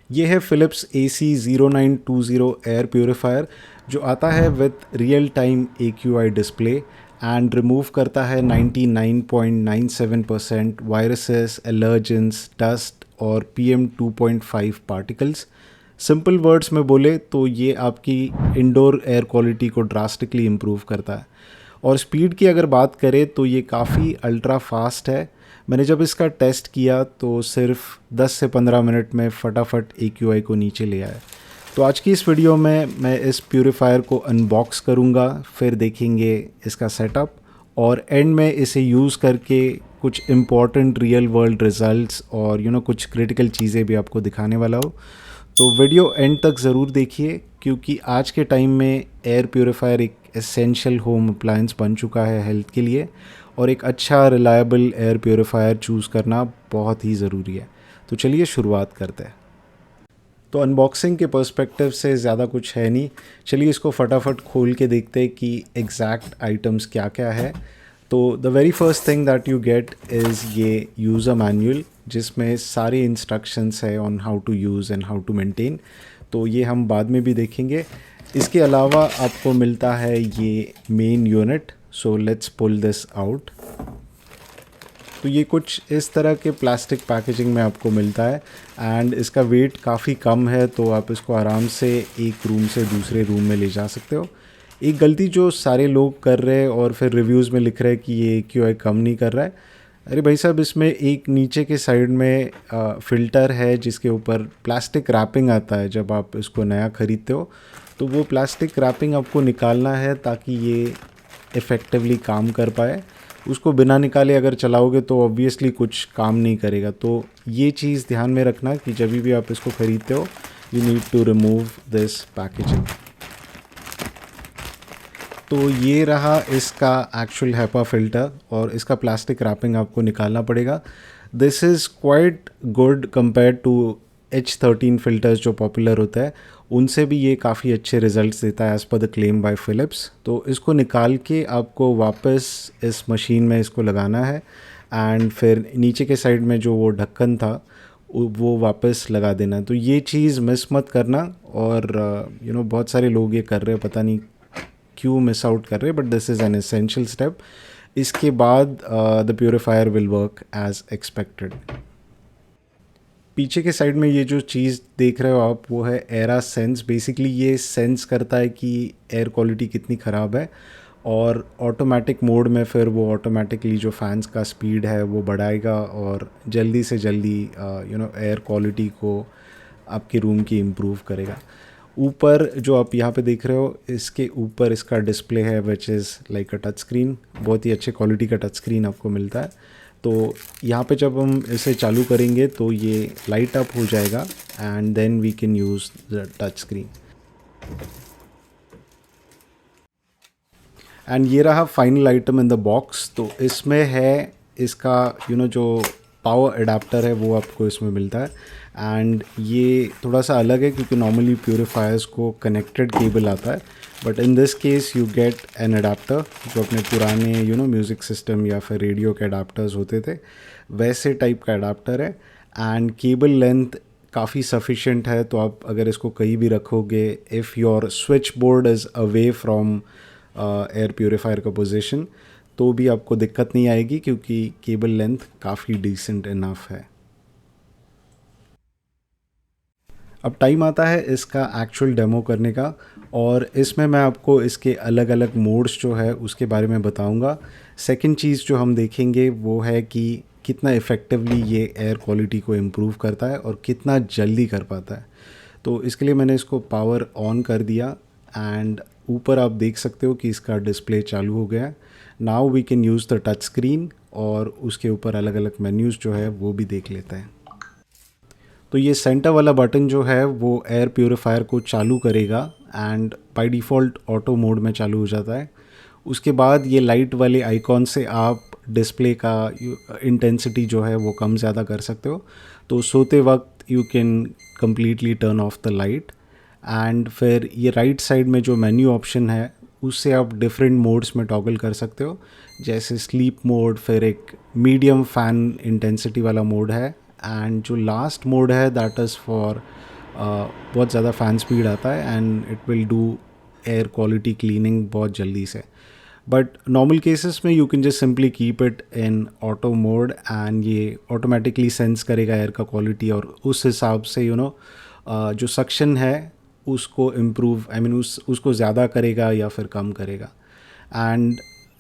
ये है Philips AC0920 air purifier जो आता है with real time AQI display and remove करता है 99.97% वायरसेस, एलर्जेंस, डस्ट और PM2.5 पार्टिकल्स। सिंपल वर्ड्स में बोले तो ये आपकी इंडोर एयर क्वालिटी को ड्रास्टिकली इम्प्रूव करता है। और स्पीड की अगर बात करें तो ये काफ़ी अल्ट्रा फास्ट है। मैंने जब इसका टेस्ट किया तो सिर्फ 10 से 15 मिनट में फटाफट AQI को नीचे ले आया। तो आज की इस वीडियो में मैं इस प्यूरीफायर को अनबॉक्स करूँगा, फिर देखेंगे इसका सेटअप और एंड में इसे यूज़ करके कुछ इम्पॉर्टेंट रियल वर्ल्ड रिजल्ट्स और कुछ क्रिटिकल चीज़ें भी आपको दिखाने वाला हो। तो वीडियो एंड तक ज़रूर देखिए क्योंकि आज के टाइम में एयर प्योरीफायर एक एसेंशियल होम अप्लायंस बन चुका है हेल्थ के लिए, और एक अच्छा रिलायबल एयर प्योरीफायर चूज़ करना बहुत ही ज़रूरी है। तो चलिए शुरुआत करते हैं। तो अनबॉक्सिंग के पर्सपेक्टिव से ज़्यादा कुछ है नहीं, चलिए इसको फटाफट खोल के देखते हैं कि एग्जैक्ट आइटम्स क्या क्या है। तो the very first thing that you get is ये यूज़र मैनुअल जिसमें सारी इंस्ट्रक्शंस है on how to use and how to maintain. तो ये हम बाद में भी देखेंगे। इसके अलावा आपको मिलता है ये main unit. So let's pull this out. तो ये कुछ इस तरह के प्लास्टिक पैकेजिंग में आपको मिलता है एंड इसका वेट काफ़ी कम है, तो आप इसको आराम से एक रूम से दूसरे रूम में ले जा सकते हो। एक गलती जो सारे लोग कर रहे हैं और फिर रिव्यूज़ में लिख रहे हैं कि ये AQI कम नहीं कर रहा है, अरे भाई साहब, इसमें एक नीचे के साइड में फ़िल्टर है जिसके ऊपर प्लास्टिक रैपिंग आता है। जब आप इसको नया ख़रीदते हो तो वो प्लास्टिक रैपिंग आपको निकालना है ताकि ये इफ़ेक्टिवली काम कर पाए। उसको बिना निकाले अगर चलाओगे तो ऑब्वियसली कुछ काम नहीं करेगा। तो ये चीज़ ध्यान में रखना कि जब भी आप इसको ख़रीदते हो you need to remove this packaging. तो ये रहा इसका एक्चुअल HEPA फ़िल्टर और इसका प्लास्टिक रैपिंग आपको निकालना पड़ेगा। This is quite good compare to H13 filters जो पॉपुलर होता है, उनसे भी ये काफ़ी अच्छे रिजल्ट्स देता है as per the claim bye Philips. तो इसको निकाल के आपको वापस इस मशीन में इसको लगाना है एंड फिर नीचे के साइड में जो वो ढक्कन था वो वापस लगा देना। तो ये चीज़ मिस मत करना। और बहुत सारे लोग ये कर रहे हैं, पता नहीं क्यों मिस आउट कर रहे हैं, but this is an essential step. इसके बाद the purifier will work as expected. पीछे के साइड में ये जो चीज़ देख रहे हो आप वो है एरा सेंस। बेसिकली ये सेंस करता है कि एयर क्वालिटी कितनी ख़राब है और ऑटोमेटिक मोड में फिर वो ऑटोमेटिकली जो फैंस का स्पीड है वो बढ़ाएगा और जल्दी से जल्दी एयर क्वालिटी को आपके रूम की इम्प्रूव करेगा। ऊपर जो आप यहाँ पे देख रहे हो इसके ऊपर इसका डिस्प्ले है which is like a touch screen. बहुत ही अच्छे क्वालिटी का टच स्क्रीन आपको मिलता है। तो यहाँ पे जब हम इसे चालू करेंगे तो ये लाइट अप हो जाएगा and then we can use the touch screen. And ये रहा final item in the box. तो इसमें है इसका जो पावर अडाप्टर है वो आपको इसमें मिलता है। एंड ये थोड़ा सा अलग है क्योंकि नॉर्मली प्योरीफायर्स को कनेक्टेड केबल आता है, but in this case you get an adapter जो अपने पुराने म्यूज़िक सिस्टम या फिर रेडियो के अडाप्टर्स होते थे वैसे टाइप का अडाप्टर है। एंड केबल लेंथ काफ़ी सफिशेंट है, तो आप अगर इसको कहीं भी रखोगे, if your switch board is away from air purifier का पोजीशन, तो भी आपको दिक्कत नहीं आएगी क्योंकि केबल लेंथ काफ़ी डिसेंट इनफ है। अब टाइम आता है इसका एक्चुअल डेमो करने का और इसमें मैं आपको इसके अलग अलग मोड्स जो है उसके बारे में बताऊंगा। सेकंड चीज़ जो हम देखेंगे वो है कि कितना इफ़ेक्टिवली ये एयर क्वालिटी को इम्प्रूव करता है और कितना जल्दी कर पाता है। तो इसके लिए मैंने इसको पावर ऑन कर दिया एंड ऊपर आप देख सकते हो कि इसका डिस्प्ले चालू हो गया। Now we can use the touch screen और उसके ऊपर अलग अलग मेन्यूज़ जो है वो भी देख लेते हैं। तो ये सेंटर वाला बटन जो है वो एयर प्योरीफायर को चालू करेगा and by default auto mode में चालू हो जाता है। उसके बाद ये लाइट वाले आइकॉन से आप डिस्प्ले का इंटेंसिटी जो है वो कम ज़्यादा कर सकते हो। तो सोते वक्त you can completely turn off the light and फिर ये राइट साइड में जो मेन्यू ऑप्शन है उससे आप डिफरेंट मोड्स में टॉगल कर सकते हो, जैसे स्लीप मोड, फिर एक मीडियम फ़ैन इंटेंसिटी वाला मोड है एंड जो लास्ट मोड है दैट इज़ फॉर बहुत ज़्यादा फ़ैन स्पीड आता है and it will do air quality cleaning बहुत जल्दी से. बट नॉर्मल केसेस में you can just simply keep it in auto mode and ये ऑटोमेटिकली सेंस करेगा एयर का क्वालिटी और उस हिसाब से जो सक्शन है उसको इम्प्रूव उसको ज़्यादा करेगा या फिर कम करेगा. एंड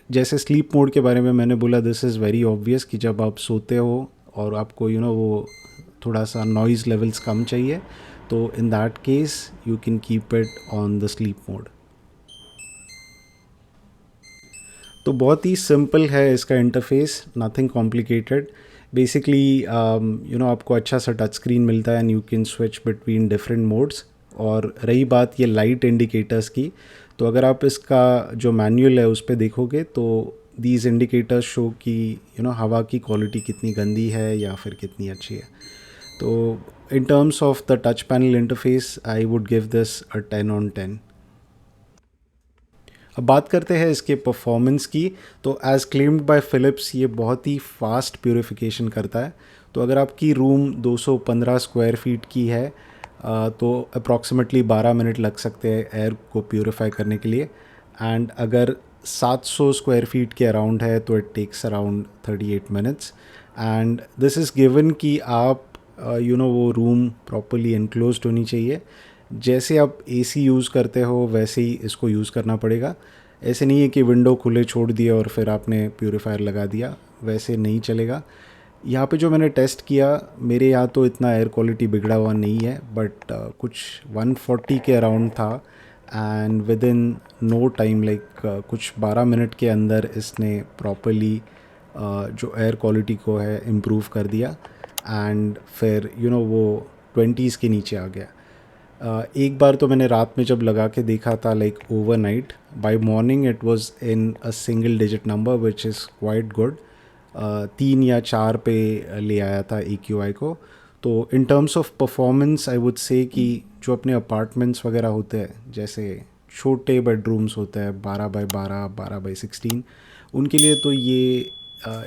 जैसे स्लीप मोड के बारे में मैंने बोला, दिस इज़ वेरी ऑब्वियस कि जब आप सोते हो और आपको वो थोड़ा सा नॉइज़ लेवल्स कम चाहिए, तो in that case you can keep it on the sleep mode. तो बहुत ही सिंपल है इसका इंटरफेस, नथिंग कॉम्प्लिकेटेड. बेसिकली आपको अच्छा सा टच स्क्रीन मिलता है and you can switch between different modes. और रही बात ये लाइट इंडिकेटर्स की, तो अगर आप इसका जो मैनुअल है उस पर देखोगे तो दीज इंडिकेटर्स शो कि हवा की क्वालिटी कितनी गंदी है या फिर कितनी अच्छी है. तो इन terms of the touch panel interface I would give this a 10/10. अब बात करते हैं इसके परफॉर्मेंस की. तो एज़ क्लेम्ड बाय फ़िलिप्स ये बहुत ही फास्ट प्यूरिफिकेशन करता है. तो अगर आपकी रूम 215 स्क्वायर फीट की है तो अप्रॉक्सीमेटली 12 मिनट लग सकते हैं एयर को प्यूरिफाई करने के लिए. एंड अगर 700 स्क्वायर फीट के अराउंड है तो it takes around 38 minutes. And this is given कि आप वो रूम प्रॉपरली इनक्लोज्ड होनी चाहिए. जैसे आप एसी यूज़ करते हो वैसे ही इसको यूज़ करना पड़ेगा. ऐसे नहीं है कि विंडो खुले छोड़ दिया और फिर आपने प्यूरीफायर लगा दिया, वैसे नहीं चलेगा. यहाँ पे जो मैंने टेस्ट किया, मेरे यहाँ तो इतना एयर क्वालिटी बिगड़ा हुआ नहीं है, बट कुछ 140 के अराउंड था. And within no time, like कुछ 12 मिनट के अंदर इसने प्रॉपरली जो एयर क्वालिटी को है इम्प्रूव कर दिया. एंड फिर वो 20s के नीचे आ गया. एक बार तो मैंने रात में जब लगा के देखा था, like overnight, by morning it was in a single digit number which is quite good. 3 या 4 पे ले आया था AQI को. तो इन terms of performance I would say कि जो अपने अपार्टमेंट्स वगैरह होते हैं, जैसे छोटे बेडरूम्स होते हैं 12x12, 12x16, उनके लिए तो ये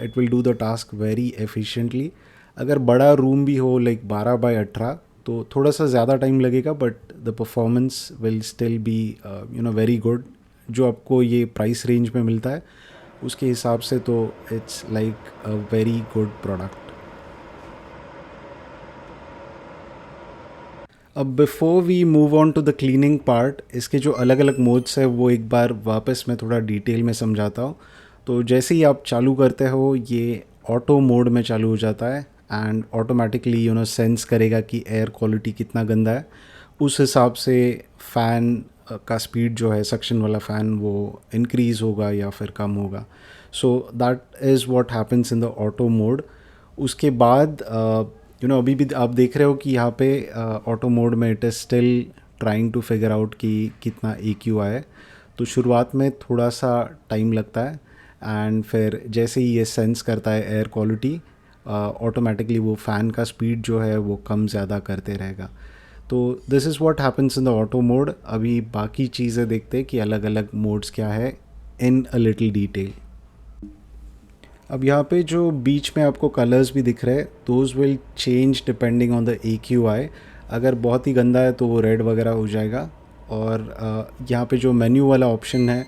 it will do the task very efficiently. अगर बड़ा रूम भी हो लाइक 12x18 तो थोड़ा सा ज़्यादा टाइम लगेगा, but the performance will still be very good. जो आपको ये प्राइस रेंज में मिलता है उसके हिसाब से तो it's like a very good product. अब before we move on to the cleaning part, इसके जो अलग अलग मोड्स है वो एक बार वापस मैं थोड़ा डिटेल में समझाता हूँ. तो जैसे ही आप चालू करते हो ये ऑटो मोड में चालू हो जाता है एंड ऑटोमेटिकली सेंस करेगा कि एयर क्वालिटी कितना गंदा है. उस हिसाब से फ़ैन का स्पीड जो है, सक्शन वाला फ़ैन, वो इंक्रीज़ होगा या फिर कम होगा. So that is what happens in the auto mode. उसके बाद अभी भी आप देख रहे हो कि यहाँ पे ऑटो मोड में it is still trying to figure out कि कितना AQI है. तो शुरुआत में थोड़ा सा टाइम लगता है एंड फिर जैसे ही ये सेंस करता है एयर क्वालिटी, ऑटोमेटिकली वो फ़ैन का स्पीड जो है वो कम ज़्यादा करते रहेगा. तो this is what happens in the auto mode. अभी बाकी चीज़ें देखते हैं कि अलग अलग मोड्स क्या है इन अ लिटिल डिटेल. अब यहाँ पे जो बीच में आपको कलर्स भी दिख रहे हैं, those will change depending on the AQI. अगर बहुत ही गंदा है तो वो रेड वगैरह हो जाएगा. और यहाँ पे जो मेन्यू वाला ऑप्शन है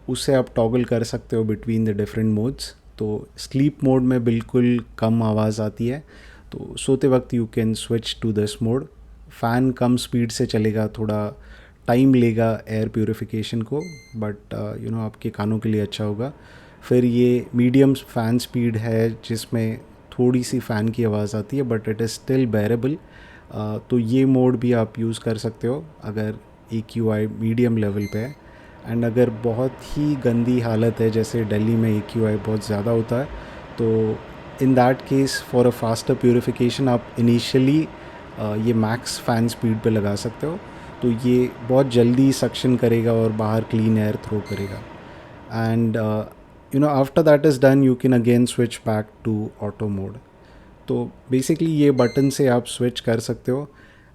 उससे आप टॉगल कर सकते हो बिटवीन द डिफरेंट मोड्स. तो स्लीप मोड में बिल्कुल कम आवाज़ आती है, तो सोते वक्त you can switch to this mode. Fan कम स्पीड से चलेगा, थोड़ा टाइम लेगा एयर प्यूरिफिकेशन को, बट आपके कानों के लिए अच्छा होगा. फिर ये मीडियम फ़ैन स्पीड है जिसमें थोड़ी सी फ़ैन की आवाज़ आती है, बट इट इज़ स्टिल बेरेबल. तो ये मोड भी आप यूज़ कर सकते हो अगर AQI मीडियम लेवल पे है. एंड अगर बहुत ही गंदी हालत है, जैसे दिल्ली में AQI बहुत ज़्यादा होता है, तो in that case for a faster purification आप इनिशियली ये मैक्स फ़ैन स्पीड पे लगा सकते हो. तो ये बहुत जल्दी सक्शन करेगा और बाहर क्लीन एयर थ्रो करेगा. And after that is done you can again switch back to auto mode. तो बेसिकली ये बटन से आप स्विच कर सकते हो.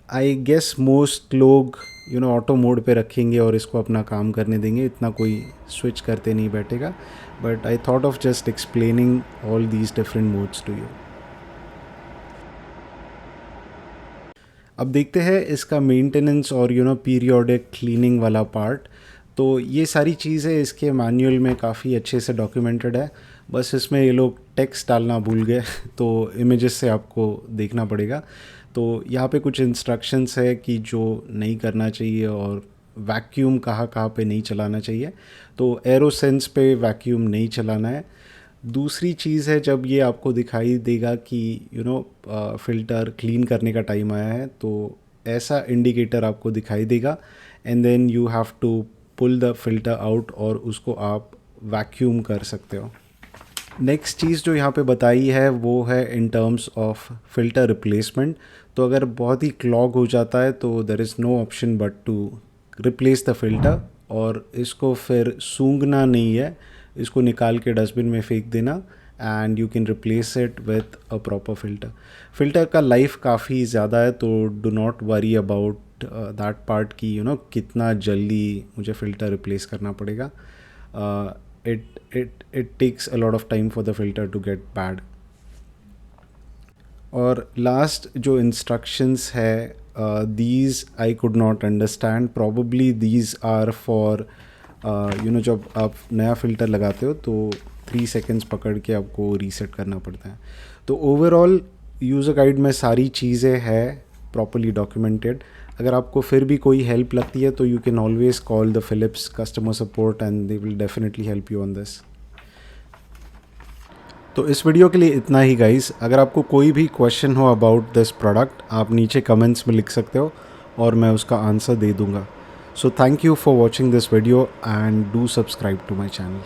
आई गेस मोस्ट लोग ऑटो मोड पे रखेंगे और इसको अपना काम करने देंगे, इतना कोई स्विच करते नहीं बैठेगा. But I thought of just explaining all these different modes to you. अब देखते हैं इसका मेंटेनेंस और पीरियोडिक क्लीनिंग वाला पार्ट। तो ये सारी चीज़ें इसके मैनुअल में काफ़ी अच्छे से डॉक्यूमेंटेड है, बस इसमें ये लोग टेक्स्ट डालना भूल गए तो इमेजेस से आपको देखना पड़ेगा। तो यहाँ पे कुछ इंस्ट्रक्शंस है कि जो नहीं करना चाहिए और वैक्यूम कहाँ कहाँ पे नहीं चलाना चाहिए। तो एरोसेंस पे वैक्यूम नहीं चलाना है। दूसरी चीज़ है, जब ये आपको दिखाई देगा कि फ़िल्टर क्लीन करने का टाइम आया है, तो ऐसा इंडिकेटर आपको दिखाई देगा and then you have to pull the filter out और उसको आप वैक्यूम कर सकते हो। नेक्स्ट चीज़ जो यहाँ पे बताई है वो है in terms of filter replacement. तो अगर बहुत ही क्लॉग हो जाता है तो there is no option but to replace the filter, और इसको फिर सूंघना नहीं है, इसको निकाल के डस्टबिन में फेंक देना and you can replace it with a proper filter. Filter का लाइफ काफ़ी ज़्यादा है, तो do not worry about that part कि कितना जल्दी मुझे फ़िल्टर रिप्लेस करना पड़ेगा। it takes a lot of time for the filter to get bad. और लास्ट जो इंस्ट्रक्शंस है, these I could not understand, probably these are for जब आप नया फ़िल्टर लगाते हो तो 3 सेकेंड्स पकड़ के आपको रीसेट करना पड़ता है। तो ओवरऑल यूज़र गाइड में सारी चीज़ें हैं प्रॉपर्ली डॉक्यूमेंटेड। अगर आपको फिर भी कोई हेल्प लगती है तो you can always call the Philips customer support and they will definitely help you on this. तो इस वीडियो के लिए इतना ही गाइस। अगर आपको कोई भी क्वेश्चन हो अबाउट दिस प्रोडक्ट, आप नीचे कमेंट्स में लिख सकते हो और मैं उसका आंसर दे दूंगा। So thank you for watching this video and do subscribe to my channel.